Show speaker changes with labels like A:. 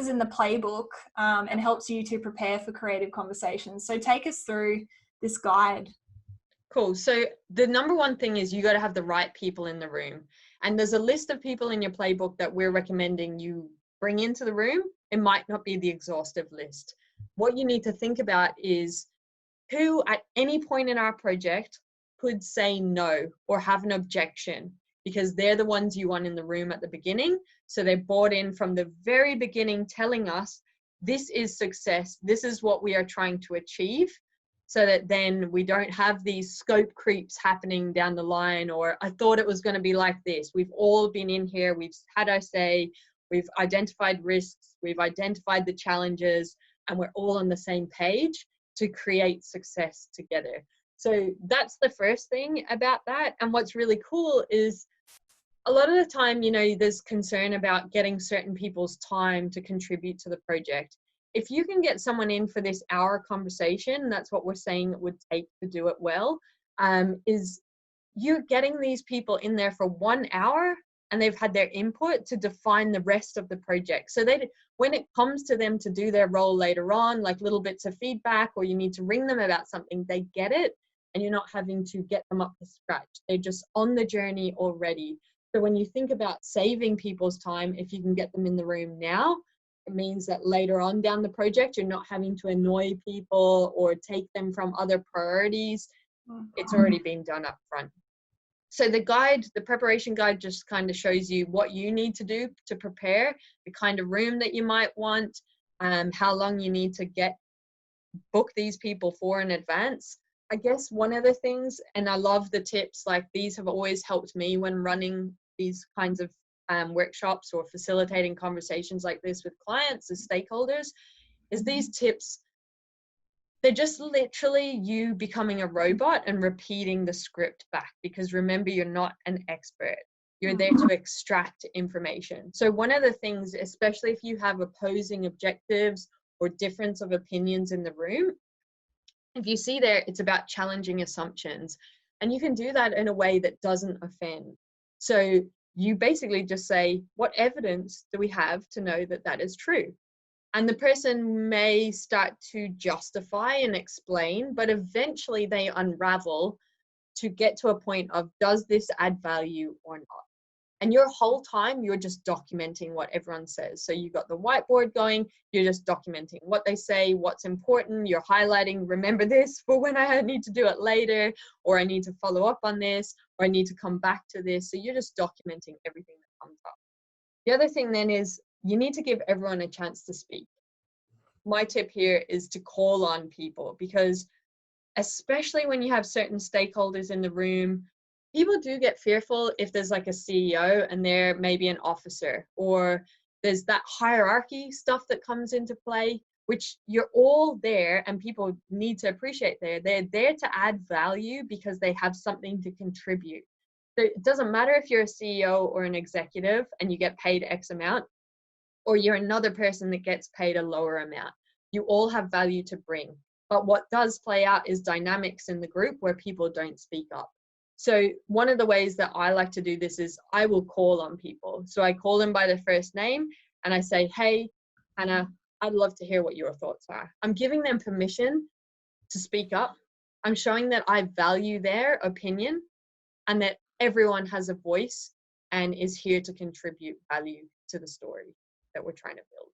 A: covers in the playbook and helps you to prepare for creative conversations. So take us through this guide.
B: Cool. So the number one thing is you got to have the right people in the room. And there's a list of people in your playbook that we're recommending you bring into the room. It might not be the exhaustive list. What you need to think about is who at any point in our project could say no or have an objection, because they're the ones you want in the room at the beginning. So they're bought in from the very beginning, telling us this is success, this is what we are trying to achieve, so that then we don't have these scope creeps happening down the line, or I thought it was going to be like this. We've all been in here, we've had our say, we've identified risks, we've identified the challenges, and we're all on the same page to create success together. So that's the first thing about that. And what's really cool is a lot of the time, you know, there's concern about getting certain people's time to contribute to the project. If you can get someone in for this hour conversation, that's what we're saying it would take to do it well, is you're getting these people in there for 1 hour and they've had their input to define the rest of the project. So they, when it comes to them to do their role later on, like little bits of feedback, or you need to ring them about something, they get it, and you're not having to get them up to scratch. They're just on the journey already. So when you think about saving people's time, if you can get them in the room now, it means that later on down the project, you're not having to annoy people or take them from other priorities. It's already been done up front. So the guide, the preparation guide, just kind of shows you what you need to do to prepare, the kind of room that you might want, how long you need to book these people for in advance. I guess one of the things, and I love the tips, like these have always helped me when running these kinds of workshops or facilitating conversations like this with clients as stakeholders, is these tips. They're just literally you becoming a robot and repeating the script back, because remember, you're not an expert. You're there to extract information. So one of the things, especially if you have opposing objectives or difference of opinions in the room, if you see there, it's about challenging assumptions. And you can do that in a way that doesn't offend. So you basically just say, what evidence do we have to know that that is true? And the person may start to justify and explain, but eventually they unravel to get to a point of, does this add value or not? And your whole time, you're just documenting what everyone says. So you've got the whiteboard going, you're just documenting what they say, what's important, you're highlighting, remember this for when I need to do it later, or I need to follow up on this, or I need to come back to this. So you're just documenting everything that comes up. The other thing then is you need to give everyone a chance to speak. My tip here is to call on people, because especially when you have certain stakeholders in the room, people do get fearful if there's like a CEO and they're maybe an officer, or there's that hierarchy stuff that comes into play, which you're all there and people need to appreciate they're there to add value because they have something to contribute. So it doesn't matter if you're a CEO or an executive and you get paid X amount, or you're another person that gets paid a lower amount. You all have value to bring. But what does play out is dynamics in the group where people don't speak up. So one of the ways that I like to do this is I will call on people. So I call them by their first name and I say, hey, Hannah, I'd love to hear what your thoughts are. I'm giving them permission to speak up. I'm showing that I value their opinion and that everyone has a voice and is here to contribute value to the story that we're trying to build.